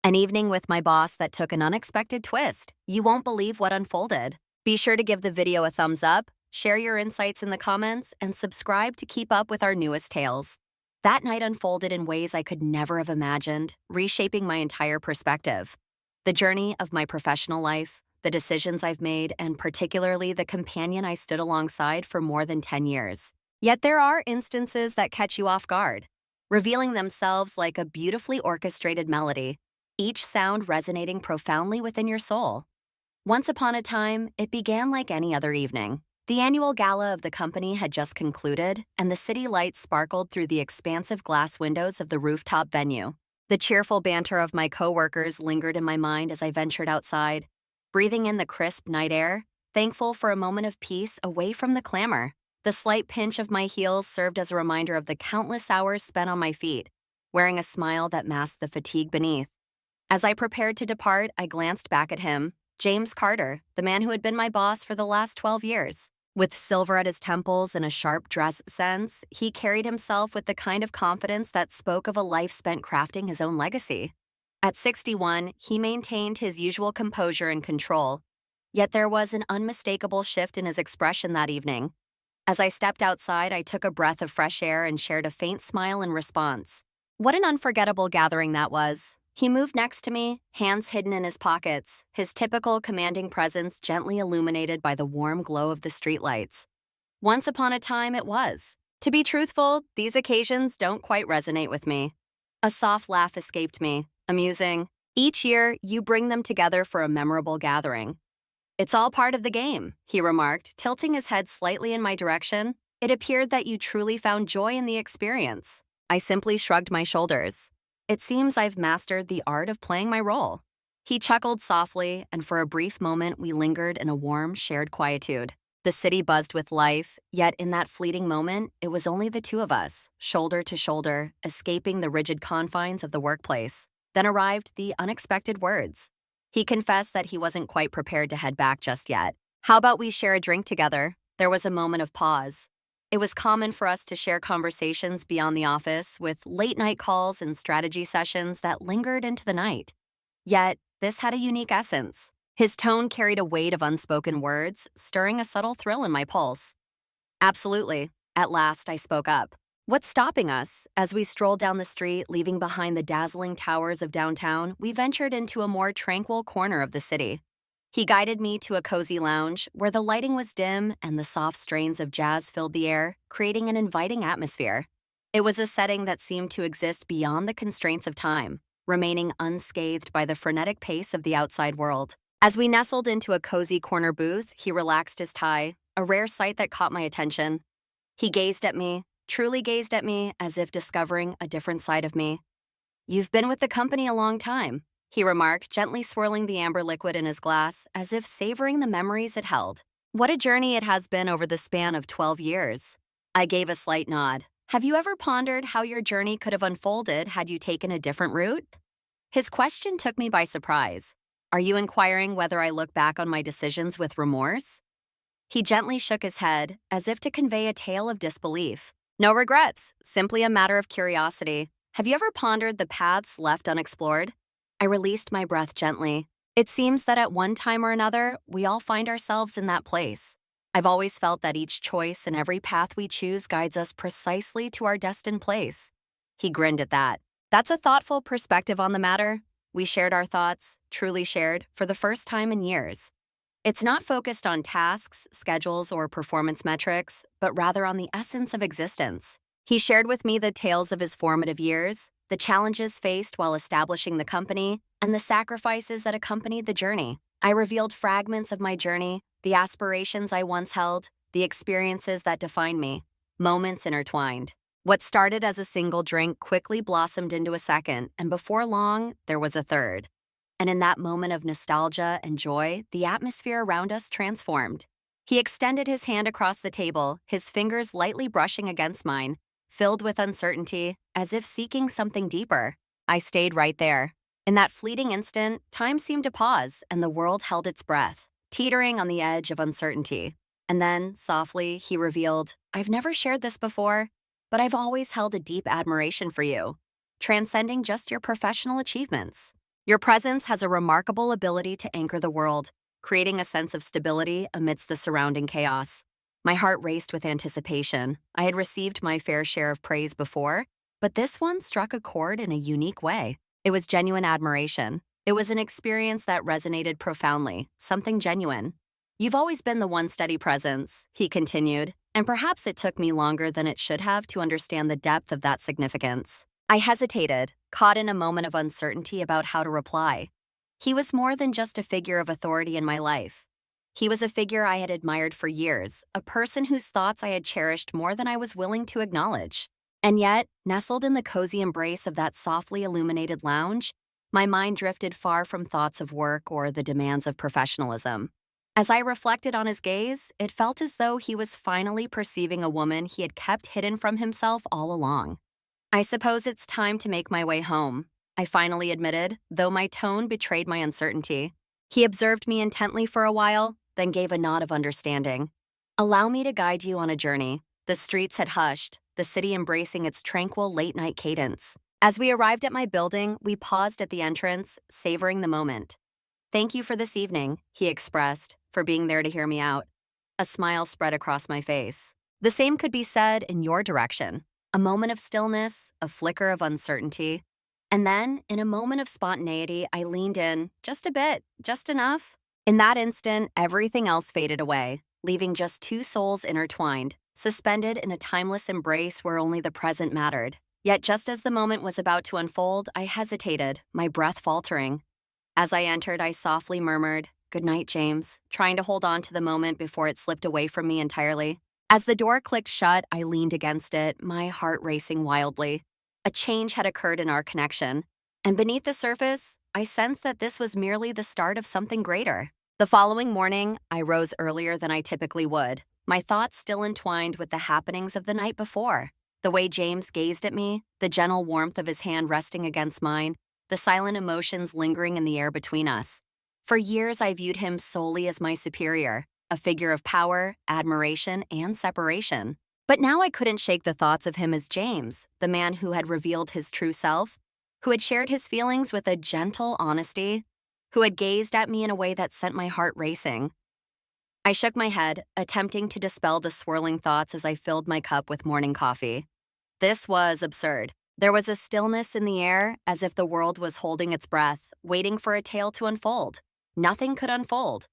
An evening with my boss that took an unexpected twist. You won't believe what unfolded. Be sure to give the video a thumbs up, share your insights in the comments, and subscribe to keep up with our newest tales. That night unfolded in ways I could never have imagined, reshaping my entire perspective. The journey of my professional life, the decisions I've made, and particularly the companion I stood alongside for more than 10 years. Yet there are instances that catch you off guard, revealing themselves like a beautifully orchestrated melody, each sound resonating profoundly within your soul. Once upon a time, it began like any other evening. The annual gala of the company had just concluded, and the city lights sparkled through the expansive glass windows of the rooftop venue. The cheerful banter of my coworkers lingered in my mind as I ventured outside, breathing in the crisp night air, thankful for a moment of peace away from the clamor. The slight pinch of my heels served as a reminder of the countless hours spent on my feet, wearing a smile that masked the fatigue beneath. As I prepared to depart, I glanced back at him, James Carter, the man who had been my boss for the last 12 years. With silver at his temples and a sharp dress sense, he carried himself with the kind of confidence that spoke of a life spent crafting his own legacy. At 61, he maintained his usual composure and control, yet there was an unmistakable shift in his expression that evening. As I stepped outside, I took a breath of fresh air and shared a faint smile in response. What an unforgettable gathering that was. He moved next to me, hands hidden in his pockets, his typical commanding presence gently illuminated by the warm glow of the streetlights. Once upon a time, it was. To be truthful, these occasions don't quite resonate with me. A soft laugh escaped me, amusing. Each year, you bring them together for a memorable gathering. It's all part of the game, he remarked, tilting his head slightly in my direction. It appeared that you truly found joy in the experience. I simply shrugged my shoulders. It seems I've mastered the art of playing my role. He chuckled softly, and for a brief moment we lingered in a warm, shared quietude. The city buzzed with life, yet in that fleeting moment, it was only the two of us, shoulder to shoulder, escaping the rigid confines of the workplace. Then arrived the unexpected words. He confessed that he wasn't quite prepared to head back just yet. How about we share a drink together? There was a moment of pause. It was common for us to share conversations beyond the office, with late-night calls and strategy sessions that lingered into the night. Yet, this had a unique essence. His tone carried a weight of unspoken words, stirring a subtle thrill in my pulse. Absolutely. At last, I spoke up. What's stopping us? As we strolled down the street, leaving behind the dazzling towers of downtown, we ventured into a more tranquil corner of the city. He guided me to a cozy lounge where the lighting was dim and the soft strains of jazz filled the air, creating an inviting atmosphere. It was a setting that seemed to exist beyond the constraints of time, remaining unscathed by the frenetic pace of the outside world. As we nestled into a cozy corner booth, he relaxed his tie, a rare sight that caught my attention. He gazed at me, truly gazed at me, as if discovering a different side of me. "You've been with the company a long time," he remarked, gently swirling the amber liquid in his glass, as if savoring the memories it held. "What a journey it has been over the span of 12 years. I gave a slight nod. "Have you ever pondered how your journey could have unfolded had you taken a different route?" His question took me by surprise. "Are you inquiring whether I look back on my decisions with remorse?" He gently shook his head, as if to convey a tale of disbelief. "No regrets, simply a matter of curiosity. Have you ever pondered the paths left unexplored?" I released my breath gently. It seems that at one time or another, we all find ourselves in that place. I've always felt that each choice and every path we choose guides us precisely to our destined place. He grinned at that. "That's a thoughtful perspective on the matter." We shared our thoughts, truly shared, for the first time in years. It's not focused on tasks, schedules, or performance metrics, but rather on the essence of existence. He shared with me the tales of his formative years, the challenges faced while establishing the company, and the sacrifices that accompanied the journey. I revealed fragments of my journey, the aspirations I once held, the experiences that defined me, moments intertwined. What started as a single drink quickly blossomed into a second, and before long, there was a third. And in that moment of nostalgia and joy, the atmosphere around us transformed. He extended his hand across the table, his fingers lightly brushing against mine, filled with uncertainty, as if seeking something deeper. I stayed right there. In that fleeting instant, time seemed to pause, and the world held its breath, teetering on the edge of uncertainty. And then, softly, he revealed, "I've never shared this before, but I've always held a deep admiration for you, transcending just your professional achievements. Your presence has a remarkable ability to anchor the world, creating a sense of stability amidst the surrounding chaos. My heart raced with anticipation. I had received my fair share of praise before, but this one struck a chord in a unique way. It was genuine admiration. It was an experience that resonated profoundly, something genuine. You've always been the one steady presence, he continued, and perhaps it took me longer than it should have to understand the depth of that significance. I hesitated, caught in a moment of uncertainty about how to reply. He was more than just a figure of authority in my life. He was a figure I had admired for years, a person whose thoughts I had cherished more than I was willing to acknowledge. And yet, nestled in the cozy embrace of that softly illuminated lounge, my mind drifted far from thoughts of work or the demands of professionalism. As I reflected on his gaze, it felt as though he was finally perceiving a woman he had kept hidden from himself all along. I suppose it's time to make my way home, I finally admitted, though my tone betrayed my uncertainty. He observed me intently for a while, then gave a nod of understanding. Allow me to guide you on a journey. The streets had hushed, the city embracing its tranquil late-night cadence. As we arrived at my building, we paused at the entrance, savoring the moment. Thank you for this evening, he expressed, for being there to hear me out. A smile spread across my face. The same could be said in your direction. A moment of stillness, a flicker of uncertainty. And then, in a moment of spontaneity, I leaned in, just a bit, just enough. In that instant, everything else faded away, leaving just two souls intertwined, suspended in a timeless embrace where only the present mattered. Yet just as the moment was about to unfold, I hesitated, my breath faltering. As I entered, I softly murmured, "Good night, James," trying to hold on to the moment before it slipped away from me entirely. As the door clicked shut, I leaned against it, my heart racing wildly. A change had occurred in our connection, and beneath the surface, I sensed that this was merely the start of something greater. The following morning, I rose earlier than I typically would, my thoughts still entwined with the happenings of the night before. The way James gazed at me, the gentle warmth of his hand resting against mine, the silent emotions lingering in the air between us. For years, I viewed him solely as my superior, a figure of power, admiration, and separation. But now I couldn't shake the thoughts of him as James, the man who had revealed his true self, who had shared his feelings with a gentle honesty, who had gazed at me in a way that sent my heart racing. I shook my head, attempting to dispel the swirling thoughts as I filled my cup with morning coffee. This was absurd. There was a stillness in the air, as if the world was holding its breath, waiting for a tale to unfold. Nothing could unfold.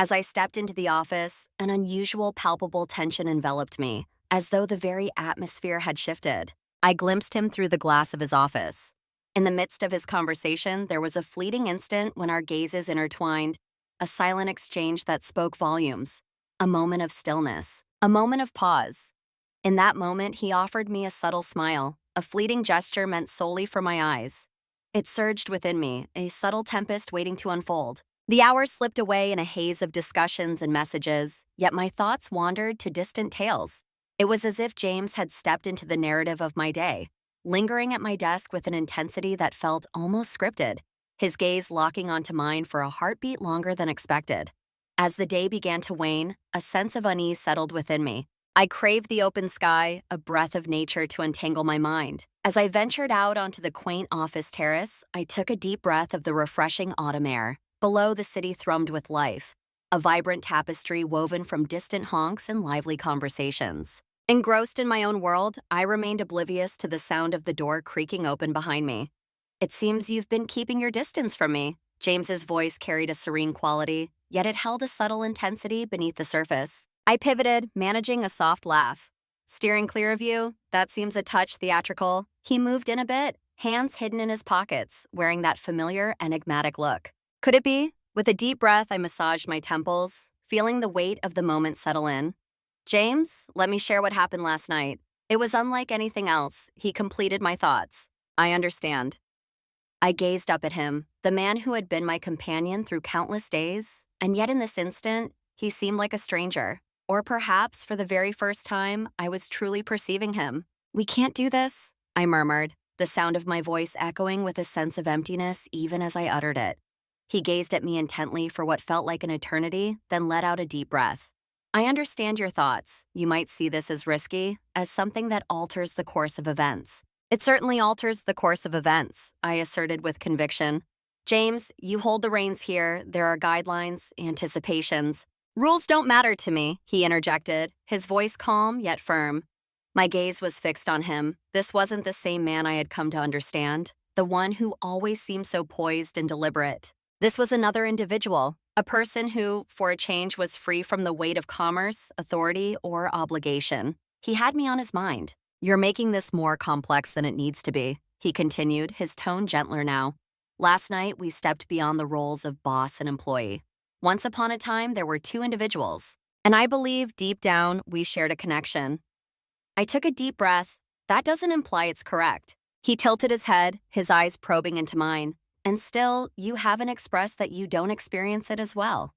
As I stepped into the office, an unusual, palpable tension enveloped me, as though the very atmosphere had shifted. I glimpsed him through the glass of his office. In the midst of his conversation, there was a fleeting instant when our gazes intertwined, a silent exchange that spoke volumes, a moment of stillness, a moment of pause. In that moment, he offered me a subtle smile, a fleeting gesture meant solely for my eyes. It surged within me, a subtle tempest waiting to unfold. The hours slipped away in a haze of discussions and messages, yet my thoughts wandered to distant tales. It was as if James had stepped into the narrative of my day, lingering at my desk with an intensity that felt almost scripted, his gaze locking onto mine for a heartbeat longer than expected. As the day began to wane, a sense of unease settled within me. I craved the open sky, a breath of nature to untangle my mind. As I ventured out onto the quaint office terrace, I took a deep breath of the refreshing autumn air. Below, the city thrummed with life, a vibrant tapestry woven from distant honks and lively conversations. Engrossed in my own world, I remained oblivious to the sound of the door creaking open behind me. "It seems you've been keeping your distance from me." James's voice carried a serene quality, yet it held a subtle intensity beneath the surface. I pivoted, managing a soft laugh. "Steering clear of you? That seems a touch theatrical." He moved in a bit, hands hidden in his pockets, wearing that familiar, enigmatic look. Could it be? With a deep breath, I massaged my temples, feeling the weight of the moment settle in. "James, let me share what happened last night. It was unlike anything else." He completed my thoughts. "I understand." I gazed up at him, the man who had been my companion through countless days, and yet in this instant, he seemed like a stranger. Or perhaps, for the very first time, I was truly perceiving him. "We can't do this," I murmured, the sound of my voice echoing with a sense of emptiness even as I uttered it. He gazed at me intently for what felt like an eternity, then let out a deep breath. "I understand your thoughts. You might see this as risky, as something that alters the course of events." "It certainly alters the course of events," I asserted with conviction. James, you hold the reins here. There are guidelines, anticipations. Rules don't matter to me, he interjected, his voice calm yet firm. My gaze was fixed on him. This wasn't the same man I had come to understand, the one who always seemed so poised and deliberate. This was another individual, a person who, for a change, was free from the weight of commerce, authority, or obligation. He had me on his mind. You're making this more complex than it needs to be, he continued, his tone gentler now. Last night, we stepped beyond the roles of boss and employee. Once upon a time, there were two individuals, and I believe deep down we shared a connection. I took a deep breath. That doesn't imply it's correct. He tilted his head, his eyes probing into mine. And still, you haven't expressed that you don't experience it as well.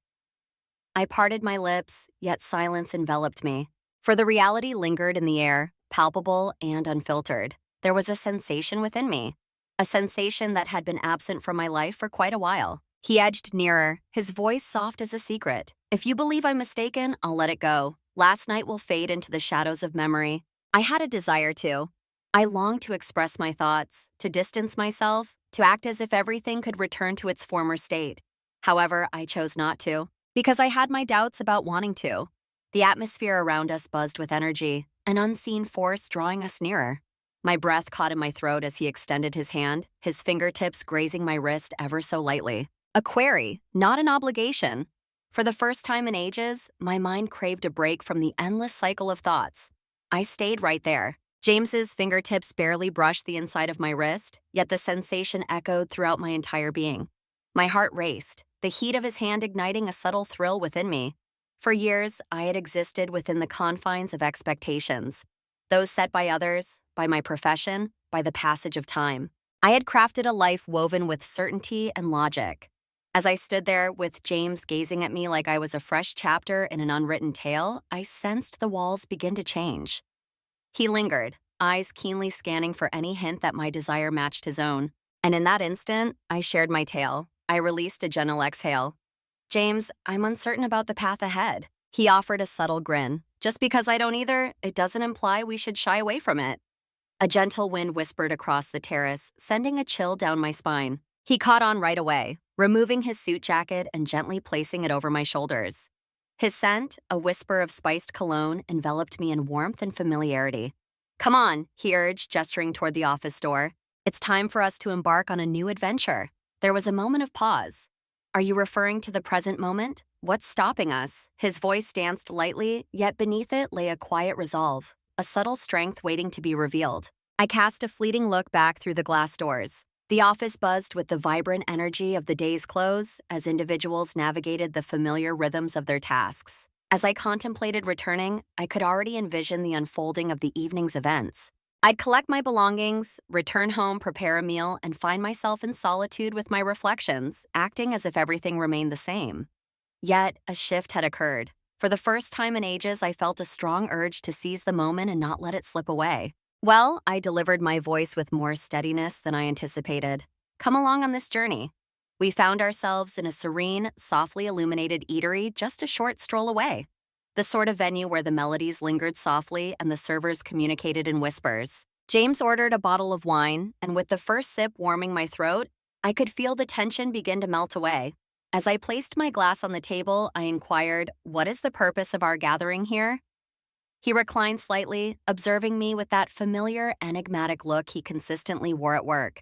I parted my lips, yet silence enveloped me. For the reality lingered in the air, palpable and unfiltered. There was a sensation within me. A sensation that had been absent from my life for quite a while. He edged nearer, his voice soft as a secret. If you believe I'm mistaken, I'll let it go. Last night will fade into the shadows of memory. I had a desire to. I longed to express my thoughts, to distance myself, to act as if everything could return to its former state. However, I chose not to, because I had my doubts about wanting to. The atmosphere around us buzzed with energy, an unseen force drawing us nearer. My breath caught in my throat as he extended his hand, his fingertips grazing my wrist ever so lightly. A query, not an obligation. For the first time in ages, my mind craved a break from the endless cycle of thoughts. I stayed right there. James's fingertips barely brushed the inside of my wrist, yet the sensation echoed throughout my entire being. My heart raced, the heat of his hand igniting a subtle thrill within me. For years, I had existed within the confines of expectations, those set by others, by my profession, by the passage of time. I had crafted a life woven with certainty and logic. As I stood there with James gazing at me like I was a fresh chapter in an unwritten tale, I sensed the walls begin to change. He lingered, eyes keenly scanning for any hint that my desire matched his own. And in that instant, I shared my tale. I released a gentle exhale. James, I'm uncertain about the path ahead. He offered a subtle grin. Just because I don't either, it doesn't imply we should shy away from it. A gentle wind whispered across the terrace, sending a chill down my spine. He caught on right away, removing his suit jacket and gently placing it over my shoulders. His scent, a whisper of spiced cologne, enveloped me in warmth and familiarity. Come on, he urged, gesturing toward the office door. It's time for us to embark on a new adventure. There was a moment of pause. Are you referring to the present moment? What's stopping us? His voice danced lightly, yet beneath it lay a quiet resolve, a subtle strength waiting to be revealed. I cast a fleeting look back through the glass doors. The office buzzed with the vibrant energy of the day's close as individuals navigated the familiar rhythms of their tasks. As I contemplated returning, I could already envision the unfolding of the evening's events. I'd collect my belongings, return home, prepare a meal, and find myself in solitude with my reflections, acting as if everything remained the same. Yet, a shift had occurred. For the first time in ages, I felt a strong urge to seize the moment and not let it slip away. Well, I delivered my voice with more steadiness than I anticipated. Come along on this journey. We found ourselves in a serene, softly illuminated eatery just a short stroll away. The sort of venue where the melodies lingered softly and the servers communicated in whispers. James ordered a bottle of wine, and with the first sip warming my throat, I could feel the tension begin to melt away. As I placed my glass on the table, I inquired, "What is the purpose of our gathering here?" He reclined slightly, observing me with that familiar, enigmatic look he consistently wore at work.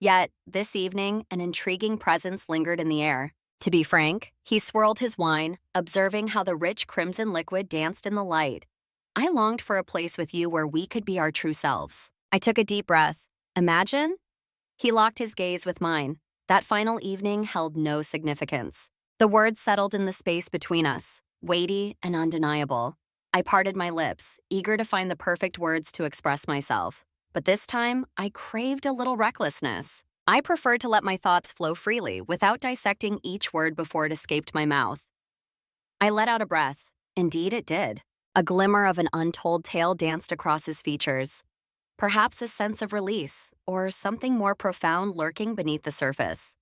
Yet, this evening, an intriguing presence lingered in the air. To be frank, he swirled his wine, observing how the rich crimson liquid danced in the light. I longed for a place with you where we could be our true selves. I took a deep breath. Imagine? He locked his gaze with mine. That final evening held no significance. The words settled in the space between us, weighty and undeniable. I parted my lips, eager to find the perfect words to express myself. But this time, I craved a little recklessness. I preferred to let my thoughts flow freely without dissecting each word before it escaped my mouth. I let out a breath. Indeed, it did. A glimmer of an untold tale danced across his features. Perhaps a sense of release, or something more profound lurking beneath the surface.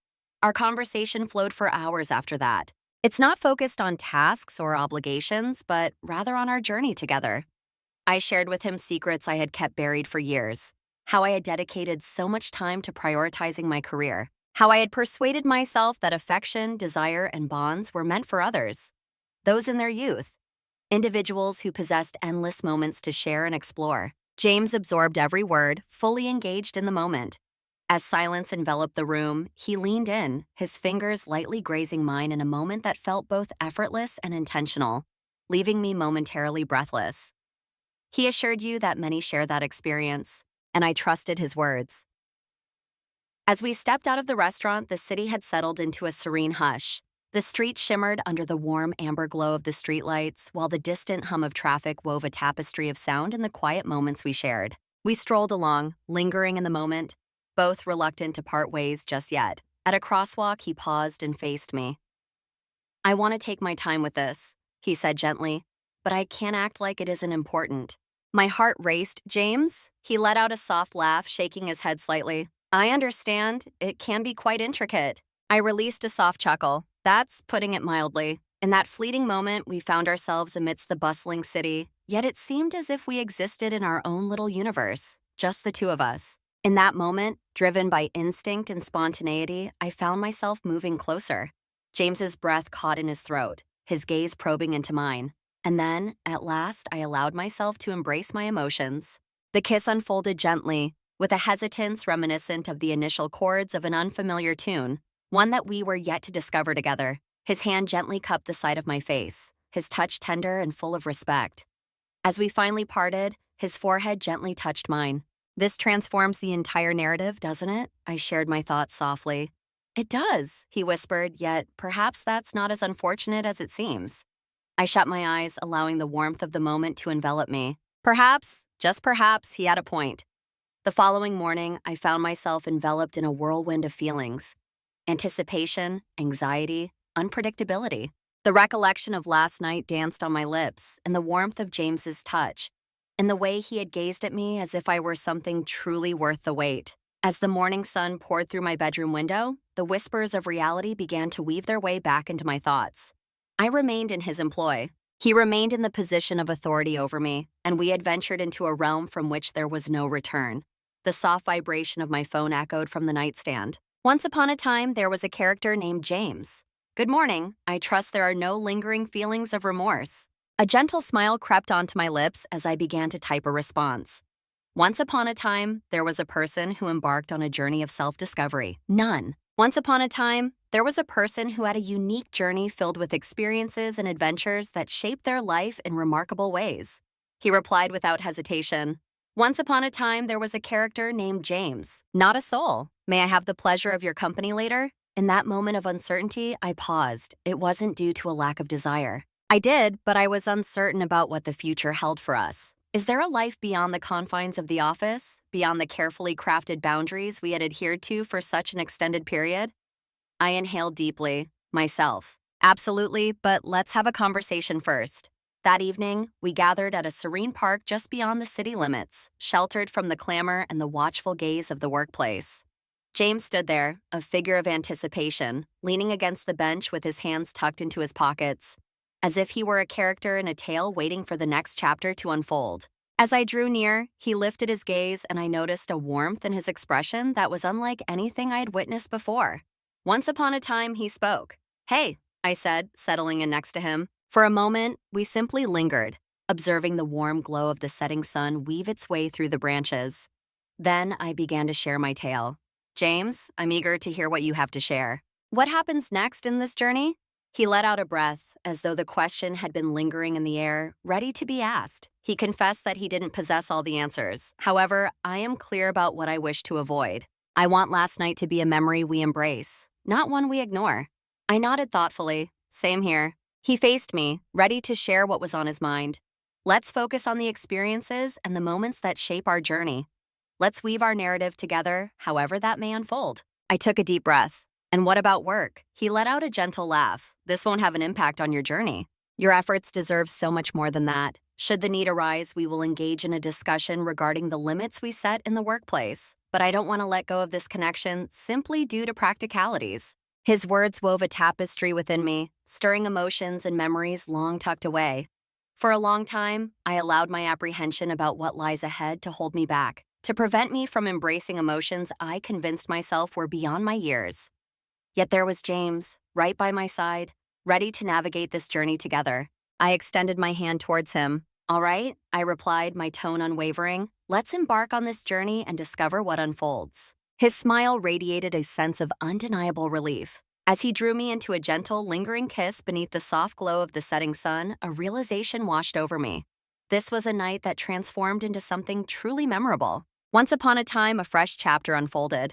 Our conversation flowed for hours after that. It's not focused on tasks or obligations, but rather on our journey together. I shared with him secrets I had kept buried for years, how I had dedicated so much time to prioritizing my career, How I had persuaded myself that affection, desire, and bonds were meant for others, those in their youth, individuals who possessed endless moments to share and explore. James absorbed every word, fully engaged in the moment. As silence enveloped the room, he leaned in, his fingers lightly grazing mine in a moment that felt both effortless and intentional, leaving me momentarily breathless. He assured you that many share that experience, and I trusted his words. As we stepped out of the restaurant, the city had settled into a serene hush. The street shimmered under the warm amber glow of the streetlights, while the distant hum of traffic wove a tapestry of sound in the quiet moments we shared. We strolled along, lingering in the moment, both reluctant to part ways just yet. At a crosswalk, he paused and faced me. "I want to take my time with this," he said gently, "but I can't act like it isn't important." My heart raced. "James?" He let out a soft laugh, shaking his head slightly. "I understand. It can be quite intricate." I released a soft chuckle. That's putting it mildly. In that fleeting moment, we found ourselves amidst the bustling city, yet it seemed as if we existed in our own little universe, just the two of us. In that moment, driven by instinct and spontaneity, I found myself moving closer. James's breath caught in his throat, his gaze probing into mine. And then, at last, I allowed myself to embrace my emotions. The kiss unfolded gently, with a hesitance reminiscent of the initial chords of an unfamiliar tune, one that we were yet to discover together. His hand gently cupped the side of my face, his touch tender and full of respect. As we finally parted, his forehead gently touched mine. "This transforms the entire narrative, doesn't it?" I shared my thoughts softly. "It does," he whispered, yet perhaps that's not as unfortunate as it seems. I shut my eyes, allowing the warmth of the moment to envelop me. Perhaps, just perhaps, he had a point. The following morning, I found myself enveloped in a whirlwind of feelings. Anticipation, anxiety, unpredictability. The recollection of last night danced on my lips, and the warmth of James's touch, and the way he had gazed at me as if I were something truly worth the wait. As the morning sun poured through my bedroom window, the whispers of reality began to weave their way back into my thoughts. I remained in his employ. He remained in the position of authority over me, and we had ventured into a realm from which there was no return. The soft vibration of my phone echoed from the nightstand. "Once upon a time, there was a character named James. Good morning. I trust there are no lingering feelings of remorse." A gentle smile crept onto my lips as I began to type a response. Once upon a time, there was a person who embarked on a journey of self-discovery. None. Once upon a time, there was a person who had a unique journey filled with experiences and adventures that shaped their life in remarkable ways. He replied without hesitation. "Once upon a time, there was a character named James. Not a soul. May I have the pleasure of your company later?" In that moment of uncertainty, I paused. It wasn't due to a lack of desire. I did, but I was uncertain about what the future held for us. Is there a life beyond the confines of the office, beyond the carefully crafted boundaries we had adhered to for such an extended period? I inhaled deeply, myself. Absolutely, but let's have a conversation first. That evening, we gathered at a serene park just beyond the city limits, sheltered from the clamor and the watchful gaze of the workplace. James stood there, a figure of anticipation, leaning against the bench with his hands tucked into his pockets, as if he were a character in a tale waiting for the next chapter to unfold. As I drew near, he lifted his gaze and I noticed a warmth in his expression that was unlike anything I had witnessed before. Once upon a time, he spoke. "Hey," I said, settling in next to him. For a moment, we simply lingered, observing the warm glow of the setting sun weave its way through the branches. Then I began to share my tale. "James, I'm eager to hear what you have to share. What happens next in this journey?" He let out a breath, as though the question had been lingering in the air, ready to be asked. He confessed that he didn't possess all the answers. However, I am clear about what I wish to avoid. I want last night to be a memory we embrace, not one we ignore. I nodded thoughtfully. Same here. He faced me, ready to share what was on his mind. Let's focus on the experiences and the moments that shape our journey. Let's weave our narrative together, however that may unfold. I took a deep breath. "And what about work?" He let out a gentle laugh. "This won't have an impact on your journey. Your efforts deserve so much more than that. Should the need arise, we will engage in a discussion regarding the limits we set in the workplace. But I don't want to let go of this connection simply due to practicalities." His words wove a tapestry within me, stirring emotions and memories long tucked away. For a long time, I allowed my apprehension about what lies ahead to hold me back, to prevent me from embracing emotions I convinced myself were beyond my years. Yet there was James, right by my side, ready to navigate this journey together. I extended my hand towards him. All right, I replied, my tone unwavering. Let's embark on this journey and discover what unfolds. His smile radiated a sense of undeniable relief. As he drew me into a gentle, lingering kiss beneath the soft glow of the setting sun, a realization washed over me. This was a night that transformed into something truly memorable. Once upon a time, a fresh chapter unfolded.